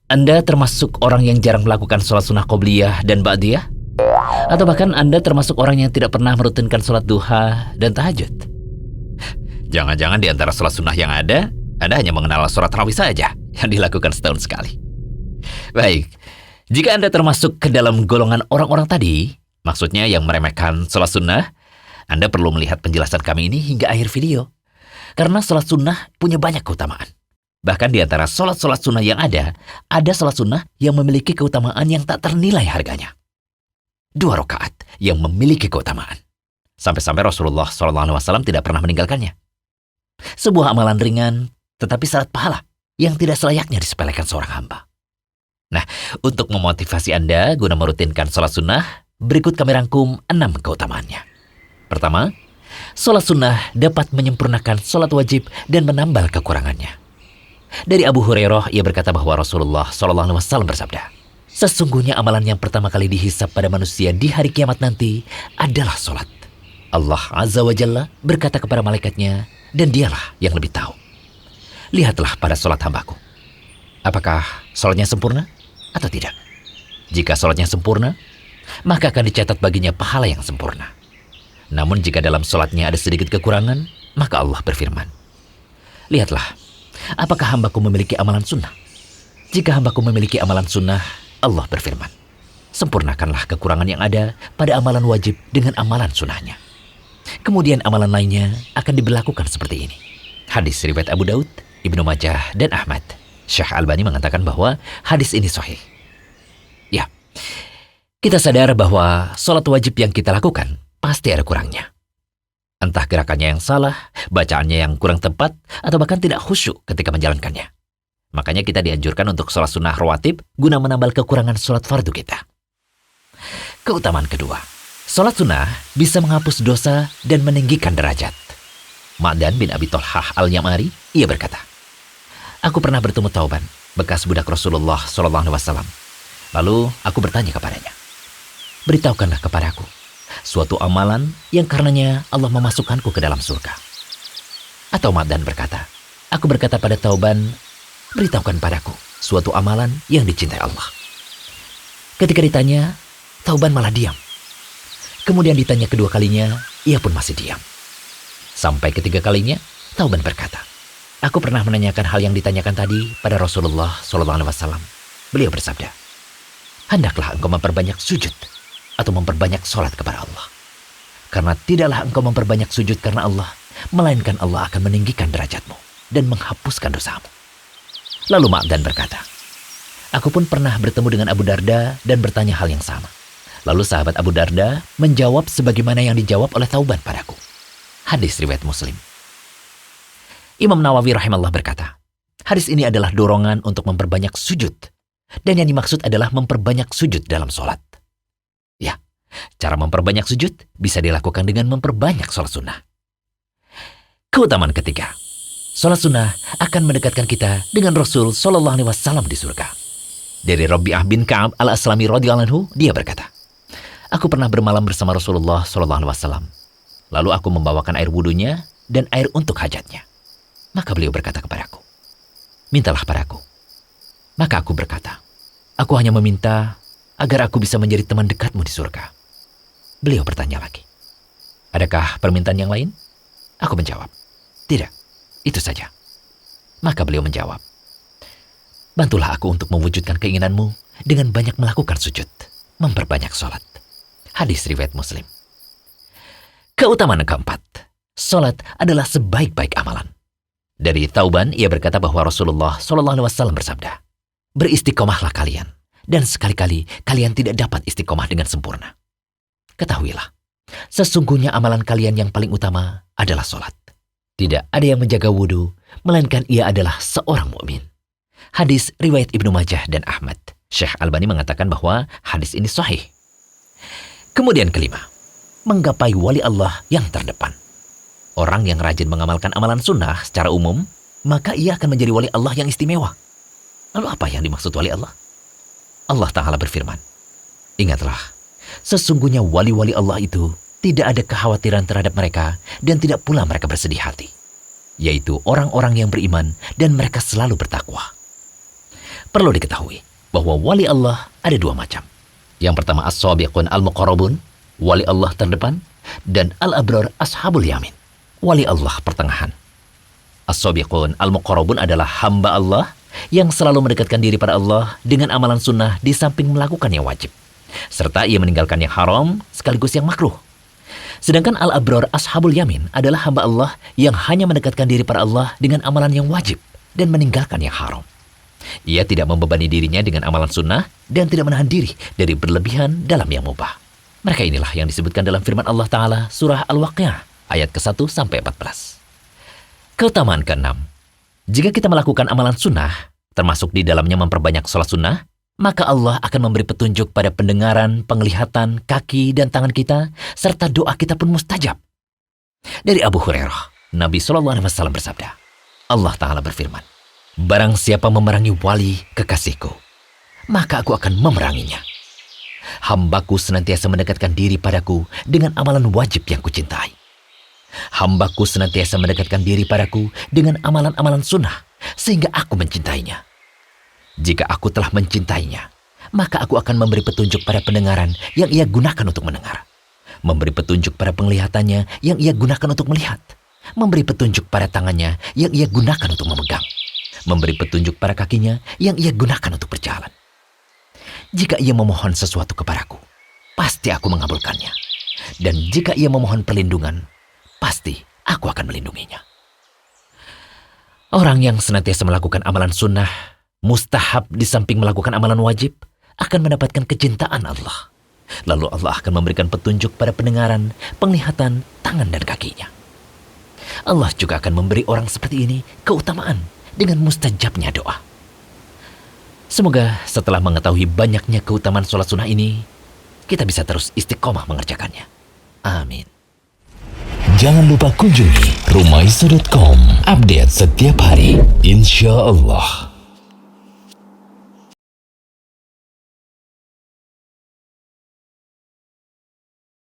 Anda termasuk orang yang jarang melakukan sholat sunnah qobliyah dan ba'diyah? Atau bahkan Anda termasuk orang yang tidak pernah merutinkan sholat duha dan tahajud? Jangan-jangan di antara sholat sunnah yang ada, Anda hanya mengenal sholat tarawih saja yang dilakukan setahun sekali. Baik, jika Anda termasuk ke dalam golongan orang-orang tadi, maksudnya yang meremehkan sholat sunnah, Anda perlu melihat penjelasan kami ini hingga akhir video. Karena sholat sunnah punya banyak keutamaan. Bahkan di antara sholat-sholat sunnah yang ada sholat sunnah yang memiliki keutamaan yang tak ternilai harganya. 2 rakaat yang memiliki keutamaan. Sampai-sampai Rasulullah SAW tidak pernah meninggalkannya. Sebuah amalan ringan, tetapi syarat pahala yang tidak selayaknya disepelekan seorang hamba. Nah, untuk memotivasi Anda guna merutinkan sholat sunnah, berikut kami rangkum 6 keutamaannya. Pertama, sholat sunnah dapat menyempurnakan sholat wajib dan menambal kekurangannya. Dari Abu Hurairah, ia berkata bahwa Rasulullah SAW bersabda, sesungguhnya amalan yang pertama kali dihisab pada manusia di hari kiamat nanti adalah sholat. Allah Azza wa Jalla berkata kepada malaikatnya, dan dialah yang lebih tahu. Lihatlah pada sholat hambaku. Apakah sholatnya sempurna atau tidak? Jika sholatnya sempurna, maka akan dicatat baginya pahala yang sempurna. Namun jika dalam sholatnya ada sedikit kekurangan, maka Allah berfirman, lihatlah, apakah hambaku memiliki amalan sunnah? Jika hambaku memiliki amalan sunnah, Allah berfirman, sempurnakanlah kekurangan yang ada pada amalan wajib dengan amalan sunnahnya. Kemudian amalan lainnya akan diberlakukan seperti ini. Hadis riwayat Abu Daud, Ibnu Majah, dan Ahmad. Syekh Albani mengatakan bahwa hadis ini sahih. Ya, kita sadar bahwa sholat wajib yang kita lakukan pasti ada kurangnya. Entah gerakannya yang salah, bacaannya yang kurang tepat, atau bahkan tidak khusyuk ketika menjalankannya. Makanya kita dianjurkan untuk sholat sunnah rawatib guna menambal kekurangan sholat fardu kita. Keutamaan kedua, sholat sunnah bisa menghapus dosa dan meninggikan derajat. Ma'dan bin Abi Thalhah al-Yamari, ia berkata, aku pernah bertemu Thauban, bekas budak Rasulullah SAW. Lalu aku bertanya kepadanya, beritahukanlah kepadaku suatu amalan yang karenanya Allah memasukkanku ke dalam surga. Atau Ma'dan berkata, aku berkata pada Thauban, beritahukan padaku suatu amalan yang dicintai Allah. Ketika ditanya, Thauban malah diam. Kemudian ditanya kedua kalinya, ia pun masih diam. Sampai ketiga kalinya, Thauban berkata, aku pernah menanyakan hal yang ditanyakan tadi pada Rasulullah SAW. Beliau bersabda, hendaklah engkau memperbanyak sujud atau memperbanyak sholat kepada Allah. Karena tidaklah engkau memperbanyak sujud karena Allah, melainkan Allah akan meninggikan derajatmu dan menghapuskan dosamu. Lalu Ma'dan berkata, aku pun pernah bertemu dengan Abu Darda dan bertanya hal yang sama. Lalu sahabat Abu Darda menjawab sebagaimana yang dijawab oleh Thauban padaku. Hadis riwayat Muslim. Imam Nawawi rahimahullah berkata, hadis ini adalah dorongan untuk memperbanyak sujud. Dan yang dimaksud adalah memperbanyak sujud dalam sholat. Ya, cara memperbanyak sujud bisa dilakukan dengan memperbanyak sholat sunnah. Keutamaan ketiga, sholat sunnah akan mendekatkan kita dengan Rasul SAW di surga. Dari Rabi'ah bin Ka'ab al-Aslami radhiyallahu anhu, dia berkata, aku pernah bermalam bersama Rasulullah SAW. Lalu aku membawakan air wudunya dan air untuk hajatnya. Maka beliau berkata kepadaku, mintalah padaku. Maka aku berkata, aku hanya meminta agar aku bisa menjadi teman dekatmu di surga. Beliau bertanya lagi, adakah permintaan yang lain? Aku menjawab, tidak, itu saja. Maka beliau menjawab, bantulah aku untuk mewujudkan keinginanmu dengan banyak melakukan sujud, memperbanyak sholat. Hadis riwayat Muslim. Keutamaan keempat, sholat adalah sebaik-baik amalan. Dari Thauban, ia berkata bahwa Rasulullah SAW bersabda, beristiqomahlah kalian, dan sekali-kali kalian tidak dapat istiqomah dengan sempurna. Ketahuilah, sesungguhnya amalan kalian yang paling utama adalah sholat. Tidak ada yang menjaga wudhu, melainkan ia adalah seorang mukmin. Hadis riwayat Ibnu Majah dan Ahmad. Syekh Albani mengatakan bahwa hadis ini sahih. Kemudian kelima, menggapai wali Allah yang terdepan. Orang yang rajin mengamalkan amalan sunnah secara umum, maka ia akan menjadi wali Allah yang istimewa. Lalu apa yang dimaksud wali Allah? Allah Ta'ala berfirman, ingatlah, sesungguhnya wali-wali Allah itu tidak ada kekhawatiran terhadap mereka dan tidak pula mereka bersedih hati, yaitu orang-orang yang beriman dan mereka selalu bertakwa. Perlu diketahui bahwa wali Allah ada dua macam. Yang pertama as-sabiqun al-muqarrabun, wali Allah terdepan, dan al-abrar ashabul yamin, wali Allah pertengahan. As-sabiqun al-muqarrabun adalah hamba Allah yang selalu mendekatkan diri pada Allah dengan amalan sunnah di samping melakukan yang wajib, serta ia meninggalkan yang haram sekaligus yang makruh. Sedangkan al-abrar ashabul yamin adalah hamba Allah yang hanya mendekatkan diri pada Allah dengan amalan yang wajib dan meninggalkan yang haram. Ia tidak membebani dirinya dengan amalan sunnah dan tidak menahan diri dari berlebihan dalam yang mubah. Mereka inilah yang disebutkan dalam firman Allah Ta'ala surah Al-Waqiah ayat ke-1 sampai 14. Keutamaan ke-6. Jika kita melakukan amalan sunnah, termasuk di dalamnya memperbanyak sholat sunnah, maka Allah akan memberi petunjuk pada pendengaran, penglihatan, kaki, dan tangan kita, serta doa kita pun mustajab. Dari Abu Hurairah, Nabi SAW bersabda, Allah Ta'ala berfirman, barang siapa memerangi wali kekasihku, maka aku akan memeranginya. Hambaku senantiasa mendekatkan diri padaku dengan amalan wajib yang kucintai. Hambaku senantiasa mendekatkan diri padaku dengan amalan-amalan sunnah, sehingga aku mencintainya. Jika aku telah mencintainya, maka aku akan memberi petunjuk pada pendengaran yang ia gunakan untuk mendengar, memberi petunjuk pada penglihatannya yang ia gunakan untuk melihat, memberi petunjuk pada tangannya yang ia gunakan untuk memegang, memberi petunjuk pada kakinya yang ia gunakan untuk berjalan. Jika ia memohon sesuatu kepadaku, pasti aku mengabulkannya. Dan jika ia memohon perlindungan, pasti aku akan melindunginya. Orang yang senantiasa melakukan amalan sunnah, mustahab di samping melakukan amalan wajib, akan mendapatkan kecintaan Allah. Lalu Allah akan memberikan petunjuk pada pendengaran, penglihatan, tangan dan kakinya. Allah juga akan memberi orang seperti ini keutamaan dengan mustajabnya doa. Semoga setelah mengetahui banyaknya keutamaan sholat sunnah ini, kita bisa terus istiqomah mengerjakannya. Amin. Jangan lupa kunjungi rumaiso.com. Update setiap hari, insya Allah.